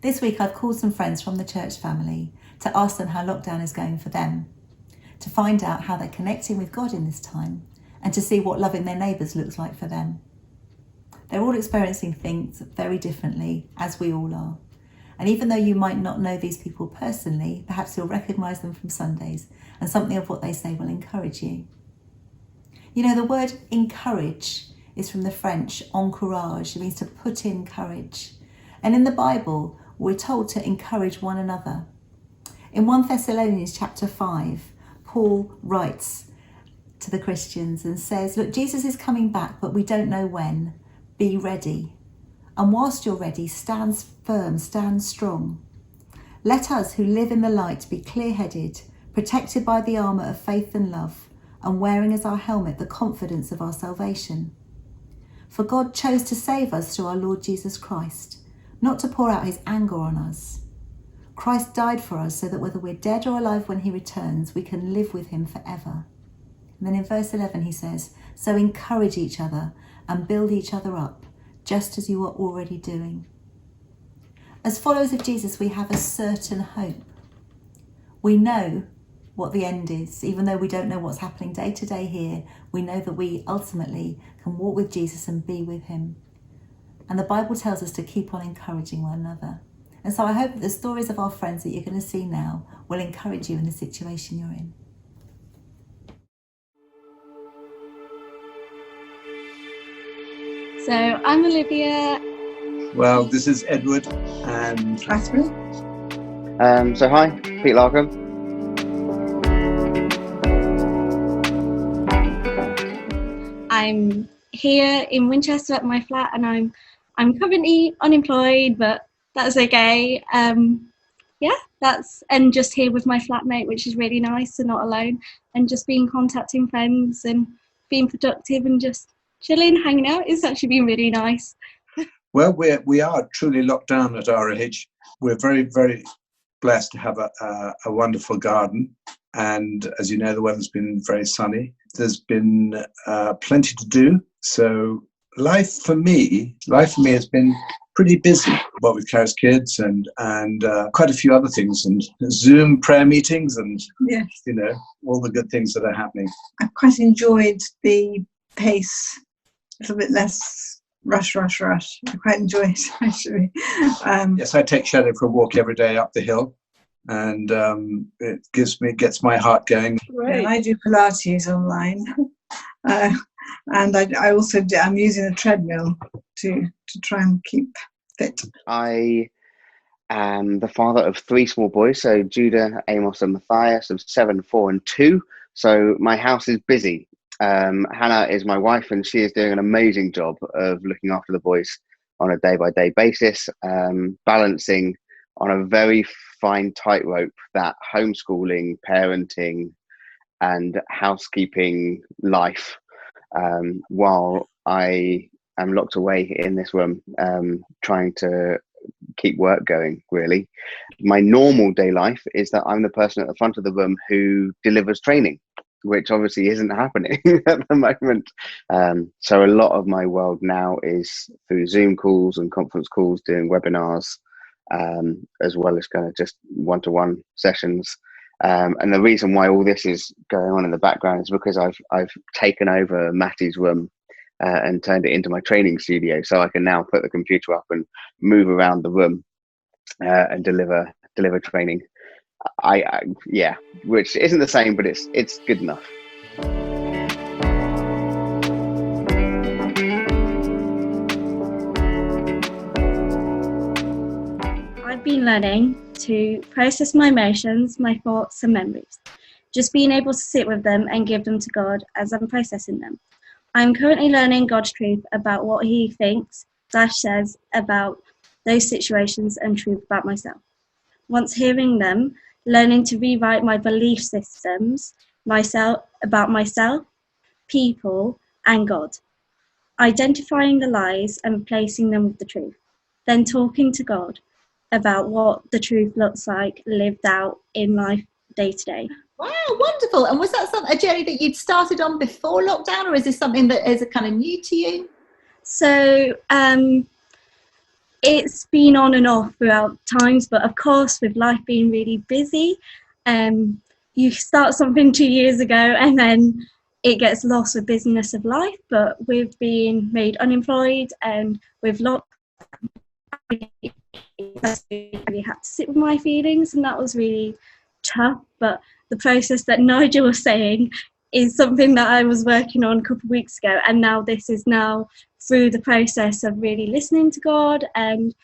This week I've called some friends from the church family to ask them how lockdown is going for them, to find out how they're connecting with God in this time, and to see what loving their neighbours looks like for them. They're all experiencing things very differently, as we all are. And even though you might not know these people personally, perhaps you'll recognise them from Sundays, and something of what they say will encourage you. You know, the word encourage is from the French encourage. It means to put in courage. And in the Bible, we're told to encourage one another. In 1 Thessalonians chapter 5, Paul writes to the Christians and says, look, Jesus is coming back, but we don't know when. Be ready. And whilst you're ready, stand firm, stand strong. Let us who live in the light be clear-headed, protected by the armour of faith and love, and wearing as our helmet the confidence of our salvation. For God chose to save us through our Lord Jesus Christ, not to pour out his anger on us. Christ died for us so that whether we're dead or alive when he returns, we can live with him forever. And then in verse 11 he says, so encourage each other and build each other up, just as you are already doing. As followers of Jesus, we have a certain hope. We know what the end is. Even though we don't know what's happening day to day here, we know that we ultimately can walk with Jesus and be with him. And the Bible tells us to keep on encouraging one another. And so I hope that the stories of our friends that you're going to see now will encourage you in the situation you're in. So I'm Olivia. Well, this is Edward and Catherine. So hi, Pete Larkham. I'm here in Winchester at my flat, and I'm currently unemployed, but that's okay. And just here with my flatmate, which is really nice and not alone, and just being contacting friends and being productive and just chilling, hanging out. It's actually been really nice. Well, we are truly locked down at ROH. We're very, very blessed to have a wonderful garden. And as you know, the weather's been very sunny. There's been plenty to do. So life for me has been pretty busy. What with Kara's kids and quite a few other things, and Zoom prayer meetings and, yes, you know, all the good things that are happening. I've quite enjoyed the pace, a little bit less rush. I quite enjoy it, actually. Yes, I take Shadow for a walk every day up the hill, and it gets my heart going. Right. And I do Pilates online, and I also I'm using a treadmill to try and keep fit. I am the father of 3 small boys, so Judah, Amos and Matthias, of 7, 4 and 2. So my house is busy. Hannah is my wife, and she is doing an amazing job of looking after the boys on a day-by-day basis, balancing on a very fine tightrope that homeschooling, parenting and housekeeping life, while I am locked away in this room, trying to keep work going, really. My normal day life is that I'm the person at the front of the room who delivers training, which obviously isn't happening at the moment. So a lot of my world now is through Zoom calls and conference calls, doing webinars, as well as kind of just one-to-one sessions. And the reason why all this is going on in the background is because I've taken over Matty's room and turned it into my training studio, so I can now put the computer up and move around the room and deliver training. Yeah, which isn't the same, but it's good enough. I've been learning to process my emotions, my thoughts and memories. Just being able to sit with them and give them to God as I'm processing them. I'm currently learning God's truth about what he thinks / says about those situations and truth about myself. Once hearing them, learning to rewrite my belief systems, about myself, people and God. Identifying the lies and replacing them with the truth. Then talking to God about what the truth looks like lived out in life day to day. Wow, wonderful. And was that a journey that you'd started on before lockdown, or is this something that is kind of new to you? So it's been on and off throughout times, but of course with life being really busy, you start something 2 years ago and then it gets lost with busyness of life. But with being made unemployed and with lockdown, I really had to sit with my feelings, and that was really tough. But the process that Nigel was saying is something that I was working on a couple of weeks ago, and now this is now through the process of really listening to God and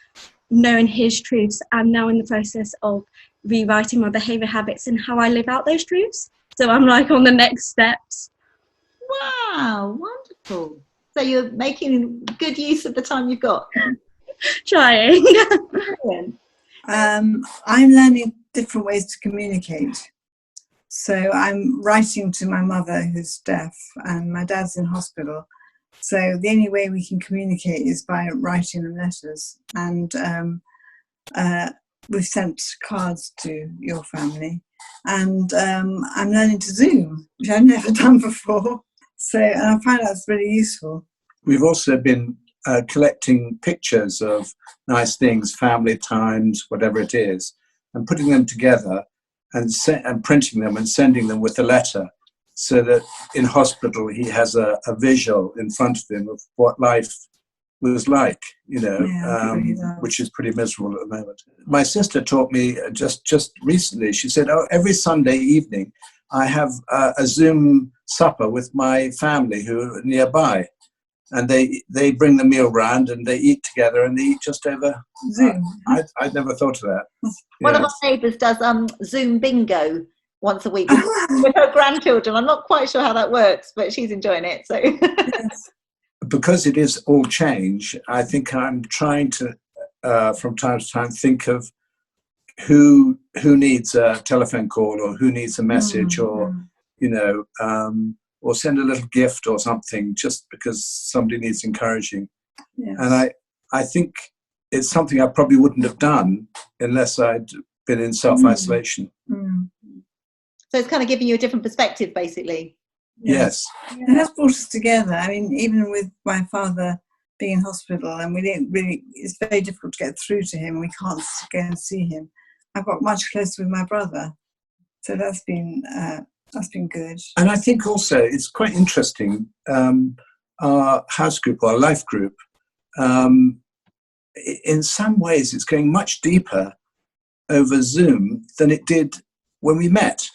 knowing his truths. I'm now in the process of rewriting my behaviour habits and how I live out those truths. So I'm like on the next steps. Wow, wonderful. So you're making good use of the time you've got. Trying. Brilliant. I'm learning different ways to communicate. So I'm writing to my mother who's deaf, and my dad's in hospital. So the only way we can communicate is by writing them letters. And we've sent cards to your family. And I'm learning to Zoom, which I've never done before. So I find that's really useful. We've also been collecting pictures of nice things, family times, whatever it is, and putting them together and printing them and sending them with a letter, so that in hospital he has a visual in front of him of what life was like, which is pretty miserable at the moment. My sister taught me just recently, she said, every Sunday evening I have a Zoom supper with my family who are nearby. And they bring the meal round and they eat together and they eat just over Zoom. I'd never thought of that. One of our neighbours does Zoom bingo once a week with her grandchildren. I'm not quite sure how that works, but she's enjoying it. So Yes. Because it is all change, I think I'm trying to, from time to time, think of who needs a telephone call or who needs a message or send a little gift or something just because somebody needs encouraging. Yes. And I think it's something I probably wouldn't have done unless I'd been in self-isolation. So it's kind of giving you a different perspective, basically. Yes. It has brought us together. I mean, even with my father being in hospital and it's very difficult to get through to him. We can't go and see him. I've got much closer with my brother. So that's been good. And I think also it's quite interesting, our house group, our life group, in some ways it's going much deeper over Zoom than it did when we met.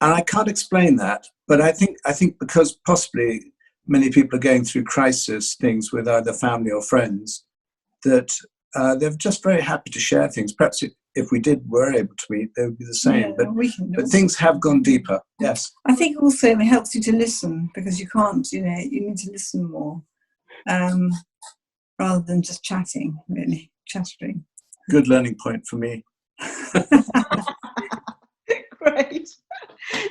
And I can't explain that, but I think because possibly many people are going through crisis things with either family or friends, that they're just very happy to share things. Perhaps if we were able to meet, they would be the same. Yeah, but things have gone deeper. Yes. I think also it helps you to listen, because you can't, you need to listen more rather than just chattering. Chattering. Good learning point for me. Great.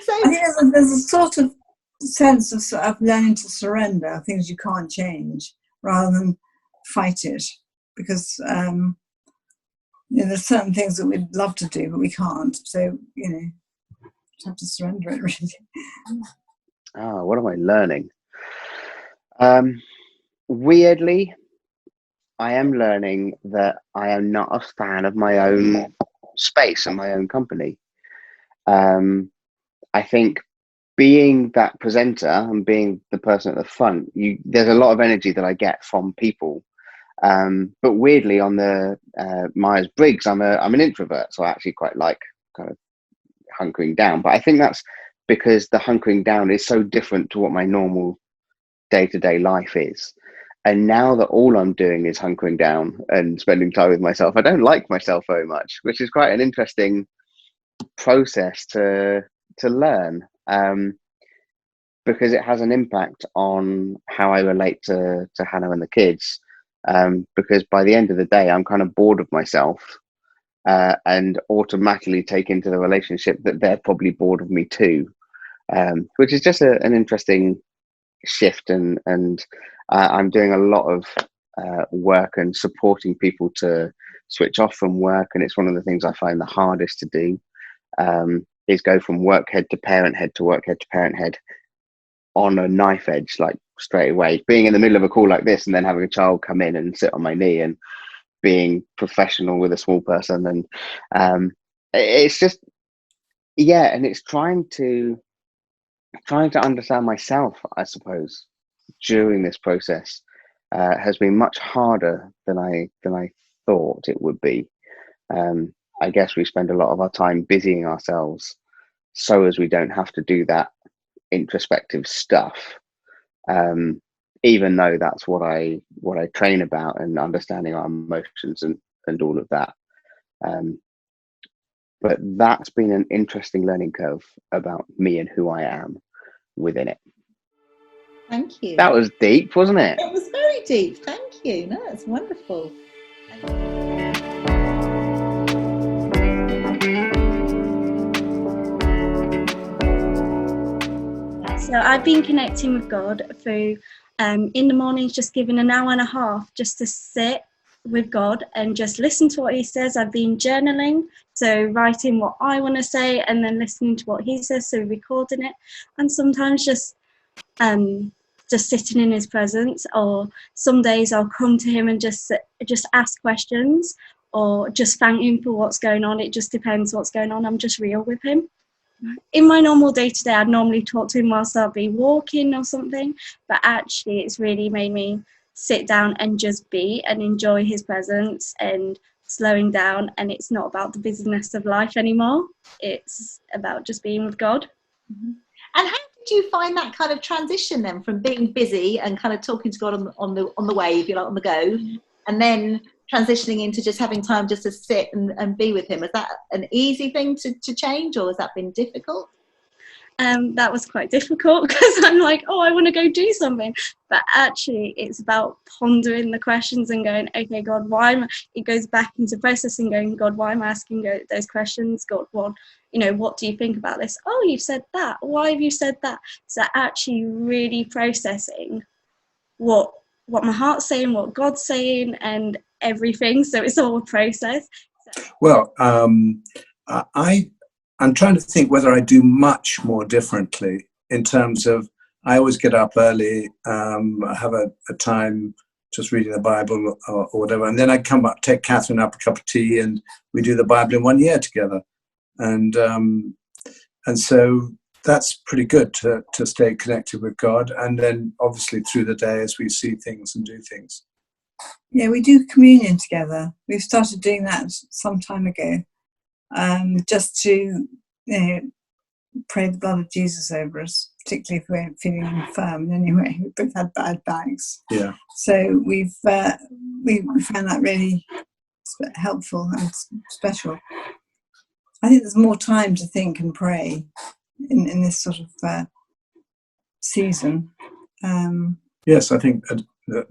So I think there's a sort of sense of learning to surrender things you can't change rather than fight it, because there's certain things that we'd love to do but we can't, so just have to surrender it, really. What am I learning? Weirdly, I am learning that I am not a fan of my own space and my own company. I think being that presenter and being the person at the front, there's a lot of energy that I get from people. But weirdly, on the Myers-Briggs, I'm an introvert, so I actually quite like kind of hunkering down. But I think that's because the hunkering down is so different to what my normal day-to-day life is. And now that all I'm doing is hunkering down and spending time with myself, I don't like myself very much, which is quite an interesting process to learn, because it has an impact on how I relate to Hannah and the kids. Because by the end of the day, I'm kind of bored of myself, and automatically take into the relationship that they're probably bored of me too, which is just an interesting shift. And I'm doing a lot of work and supporting people to switch off from work, and it's one of the things I find the hardest to do, is go from work head to parent head to work head to parent head on a knife edge, like straight away. Being in the middle of a call like this and then having a child come in and sit on my knee and being professional with a small person. And it's just, yeah, and it's trying to understand myself, I suppose, during this process has been much harder than I thought it would be. I guess we spend a lot of our time busying ourselves so as we don't have to do that introspective stuff. Even though that's what I train about, and understanding our emotions and all of that. But that's been an interesting learning curve about me and who I am within it. Thank you. That was deep, wasn't it? It was very deep. Thank you. No, it's wonderful. So I've been connecting with God through in the mornings, just giving an hour and a half just to sit with God and just listen to what he says. I've been journaling, so writing what I want to say and then listening to what he says, so recording it. And sometimes just sitting in his presence, or some days I'll come to him and just ask questions, or just thank him for what's going on. It just depends what's going on. I'm just real with him. In my normal day-to-day, I'd normally talk to him whilst I'll be walking or something, but actually it's really made me sit down and just be and enjoy his presence and slowing down. And it's not about the busyness of life anymore. It's about just being with God. Mm-hmm. And how did you find that kind of transition then, from being busy and kind of talking to God on the way, if you like, on the go, and then transitioning into just having time just to sit and be with him? Is that an easy thing to change, or has that been difficult? That was quite difficult, because I'm like, I want to go do something, but actually it's about pondering the questions and going, okay, God, why am I? It goes back into processing, going, God, why am I asking those questions? God, what do you think about this? Oh, you've said that. Why have you said that? So actually really processing what my heart's saying, what God's saying, and everything. So it's all a process. Well, I'm trying to think whether I do much more differently, in terms of, I always get up early, I have a time just reading the Bible or whatever, and then I come up, take Catherine up a cup of tea, and we do the Bible in 1 year together. And so that's pretty good to stay connected with God. And then obviously through the day, as we see things and do things. Yeah, we do communion together. We've started doing that some time ago, just to pray the blood of Jesus over us, particularly if we're feeling infirm in any way. We've both had bad bags. Yeah. So we found that really helpful and special. I think there's more time to think and pray in this sort of season. Yes, I think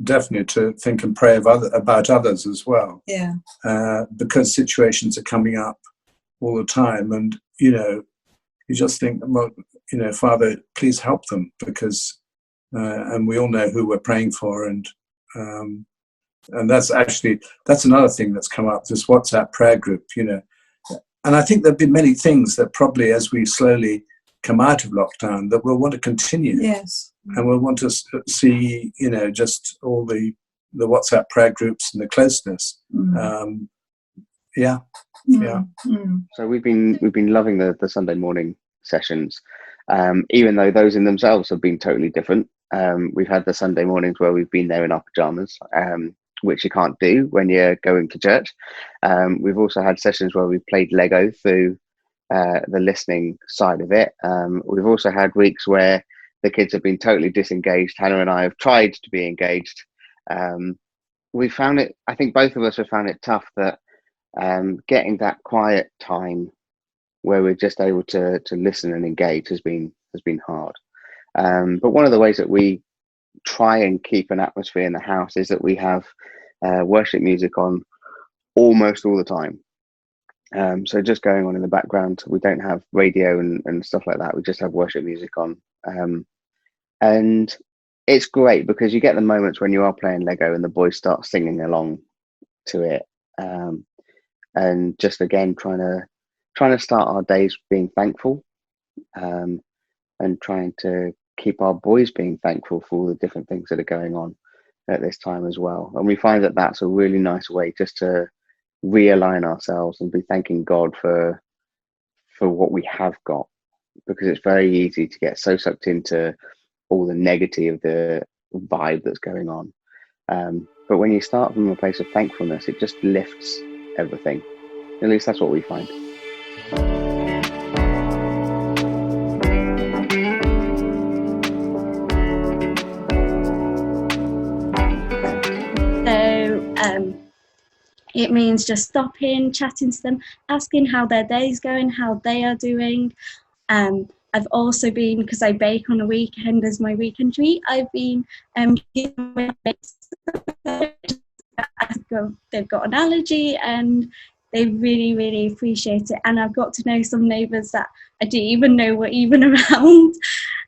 definitely to think and pray about others as well. Yeah. Because situations are coming up all the time, and you just think, well, Father, please help them, because and we all know who we're praying for, and that's another thing that's come up, this WhatsApp prayer group, and I think there've been many things that probably, as we slowly come out of lockdown, that we'll want to continue. Yes. And we'll want to see, just all the WhatsApp prayer groups and the closeness. Yeah. So we've been loving the Sunday morning sessions, even though those in themselves have been totally different. We've had the Sunday mornings where we've been there in our pajamas, which you can't do when you're going to church. We've also had sessions where we've played Lego through the listening side of it. We've also had weeks where the kids have been totally disengaged. Hannah and I have tried to be engaged. We found it, I think both of us have found it tough, that getting that quiet time where we're just able to listen and engage has been hard. But one of the ways that we try and keep an atmosphere in the house is that we have worship music on almost all the time. So just going on in the background. We don't have radio and stuff like that. We just have worship music on. And it's great, because you get the moments when you are playing Lego and the boys start singing along to it. And just again, trying to start our days being thankful, and trying to keep our boys being thankful for all the different things that are going on. at this time as well. And we find that that's a really nice way just to realign ourselves and be thanking God for what we have got, because it's very easy to get so sucked into all the negative, the vibe that's going on. But when you start from a place of thankfulness, it just lifts everything. At least that's what we find. So it means just stopping, chatting to them, asking how their day's going, how they are doing. I've also been, because I bake on a weekend as my weekend treat, I've been giving away they've got an allergy, and they really, really appreciate it. And I've got to know some neighbours that I didn't even know were even around.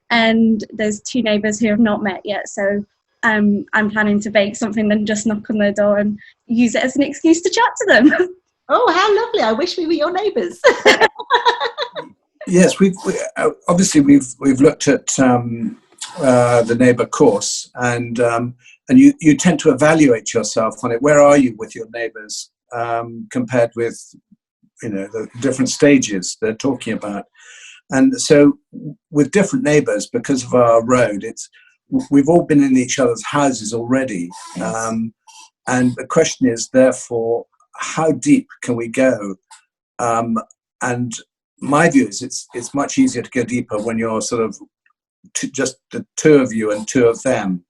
And there's 2 neighbours who have not met yet. So I'm planning to bake something, then just knock on their door and use it as an excuse to chat to them. Oh, how lovely. I wish we were your neighbours. Yes, obviously we've looked at the neighbour course, and you tend to evaluate yourself on it. Where are you with your neighbours compared with the different stages they're talking about? And so with different neighbours, because of our road, we've all been in each other's houses already. Yes. And the question is, therefore, how deep can we go? And my view is it's much easier to go deeper when you're sort of just the 2 of you and 2 of them,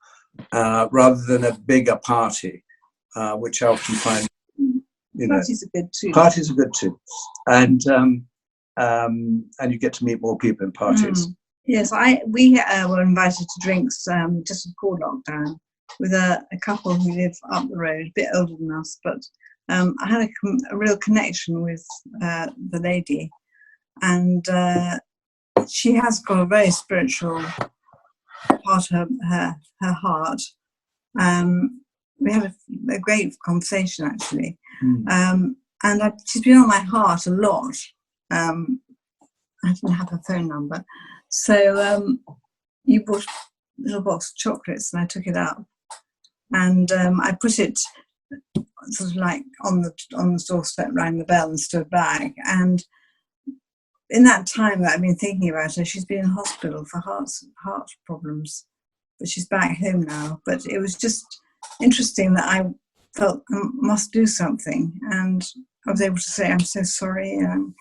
rather than a bigger party, which I often find, Parties are good too. Parties are good too. And you get to meet more people in parties. Yes, we were invited to drinks just before lockdown with a couple who live up the road, a bit older than us, but I had a real connection with the lady, and she has got a very spiritual part of her heart. We had a great conversation, actually, and she's been on my heart a lot. I didn't have her phone number, so you bought a little box of chocolates, and I took it up, and I put it sort of like on the doorstep, rang the bell, and stood back. And in that time that I've been thinking about her, she's been in hospital for heart problems, but she's back home now. But it was just interesting that I felt I must do something, and I was able to say, "I'm so sorry, and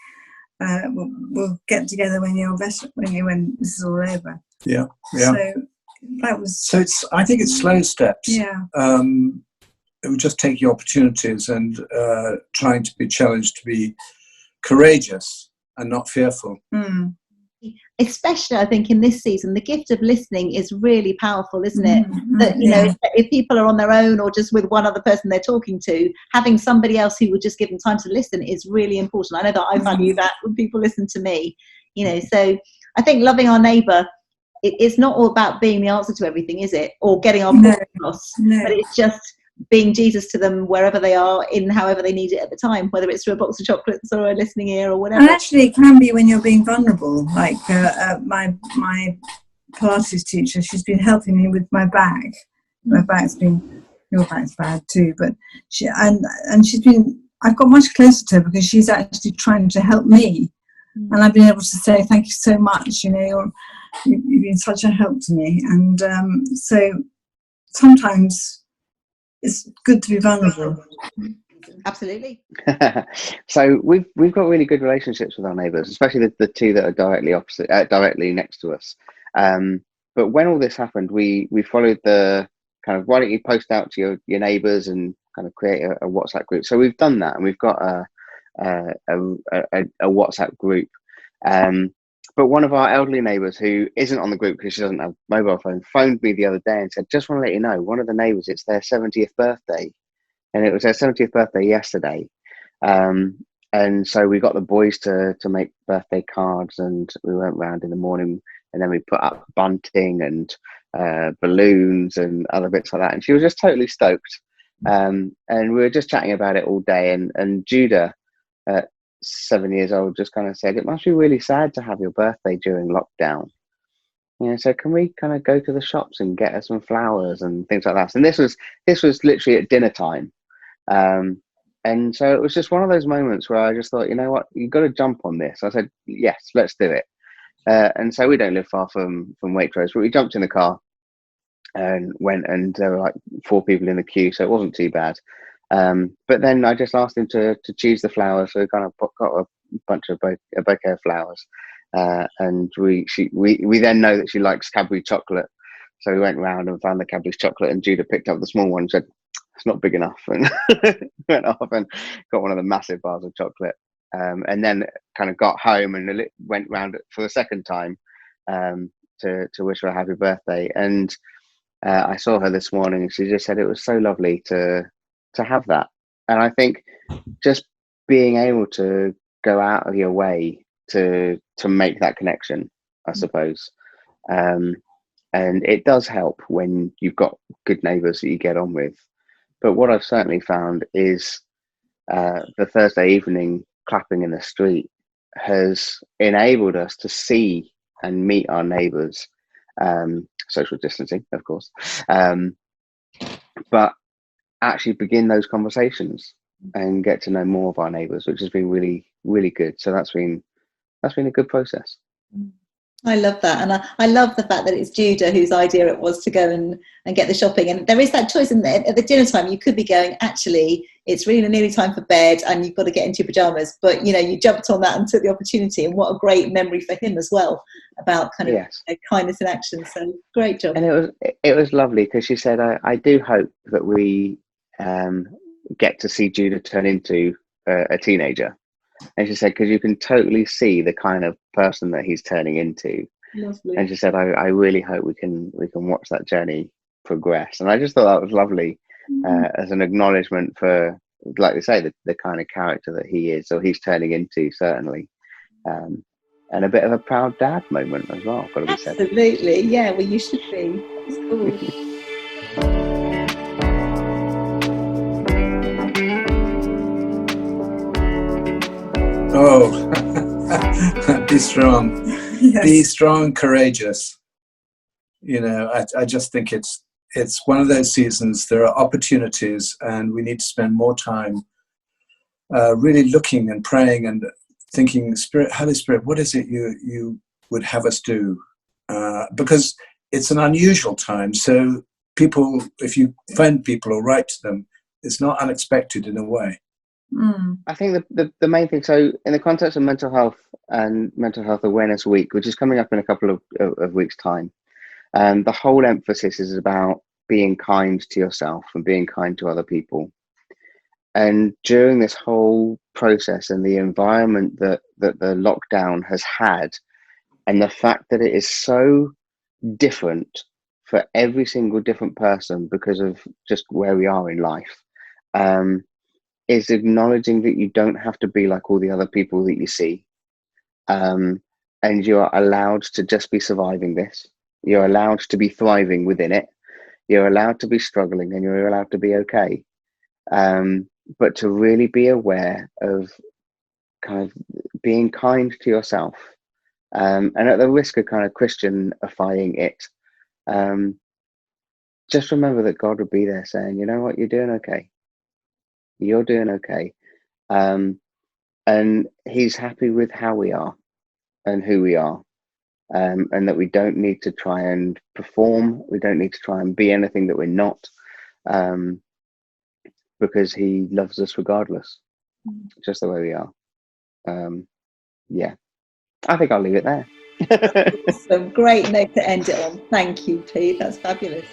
we'll get together when you're better, when this is all over." Yeah. So that was. So I think it's slow steps. Yeah. It would just take opportunities and trying to be challenged to be courageous and not fearful. Especially, I think, in this season, the gift of listening is really powerful, isn't it? That, if people are on their own or just with one other person they're talking to, having somebody else who would just give them time to listen is really important. I know that I value that when people listen to me, so I think loving our neighbour, it's not all about being the answer to everything, is it? Or getting our point across, but it's just being Jesus to them wherever they are, in however they need it at the time, whether it's through a box of chocolates or a listening ear or whatever. And actually it can be when you're being vulnerable, like my Pilates teacher, she's been helping me with my back. My back's been, your back's bad too, but she's been, I've got much closer to her because she's actually trying to help me, and I've been able to say thank you so much, you've been such a help to me. And so sometimes it's good to be vulnerable. Absolutely. So we've got really good relationships with our neighbours, especially the 2 that are directly next to us. But when all this happened, we followed the kind of, why don't you post out to your neighbours and kind of create a WhatsApp group. So we've done that, and we've got a WhatsApp group. But one of our elderly neighbours, who isn't on the group because she doesn't have a mobile phone, phoned me the other day and said, "Just want to let you know, one of the neighbours, it's their 70th birthday." And it was their 70th birthday yesterday. And so we got the boys to make birthday cards, and we went round in the morning, and then we put up bunting and balloons and other bits like that. And she was just totally stoked. And we were just chatting about it all day. And Judah, 7 years old, just kind of said, "It must be really sad to have your birthday during lockdown." So can we kind of go to the shops and get her some flowers and things like that? And this was literally at dinner time. And so it was just one of those moments where I just thought, you know what, you've got to jump on this. I said, yes, let's do it. And so we don't live far from Waitrose, but we jumped in the car and went, and there were like 4 people in the queue, so it wasn't too bad. But then I just asked him to choose the flowers, so we kind of got a bunch of a bouquet of flowers. And we then know that she likes Cadbury chocolate, so we went round and found the Cadbury's chocolate, and Judah picked up the small one and said, it's not big enough, and went off and got one of the massive bars of chocolate. And then kind of got home and went round for the second time to wish her a happy birthday. And I saw her this morning, and she just said it was so lovely to have that. And I think just being able to go out of your way to make that connection, I suppose. And it does help when you've got good neighbours that you get on with. But what I've certainly found is the Thursday evening clapping in the street has enabled us to see and meet our neighbours, social distancing, of course, but actually begin those conversations and get to know more of our neighbours, which has been really, really good. So that's been a good process. I love that, and I love the fact that it's Judah whose idea it was to go and get the shopping. And there is that choice at the dinner time. You could be going, actually, it's really nearly time for bed, and you've got to get into your pajamas. But you jumped on that and took the opportunity, and what a great memory for him as well about kind of kindness in action. So great job. And it was lovely because she said, I do hope that we get to see Judah turn into a teenager. And she said, because you can totally see the kind of person that he's turning into. Lovely. And she said, I really hope we can watch that journey progress. And I just thought that was lovely as an acknowledgement for, like you say, the kind of character that he is, or he's turning into, certainly. And a bit of a proud dad moment as well, got to be said. Absolutely, yeah, well, you should be. That's cool. Oh, be strong. Yes. Be strong, courageous. I just think it's one of those seasons. There are opportunities, and we need to spend more time really looking and praying and thinking, Holy Spirit, what is it you would have us do? Because it's an unusual time. So people, if you find people or write to them, it's not unexpected in a way. I think the main thing, so in the context of mental health and Mental Health Awareness Week, which is coming up in a couple of weeks' time, the whole emphasis is about being kind to yourself and being kind to other people. And during this whole process and the environment that the lockdown has had, and the fact that it is so different for every single different person because of just where we are in life, is acknowledging that you don't have to be like all the other people that you see. And you're allowed to just be surviving this. You're allowed to be thriving within it. You're allowed to be struggling, and you're allowed to be okay. But to really be aware of kind of being kind to yourself, and at the risk of kind of Christianifying it, just remember that God would be there saying, you know what, you're doing okay. You're doing okay. And he's happy with how we are and who we are. And that we don't need to try and perform. We don't need to try and be anything that we're not. Because he loves us regardless, just the way we are. I think I'll leave it there. Awesome. Great note to end it on. Thank you, Pete. That's fabulous.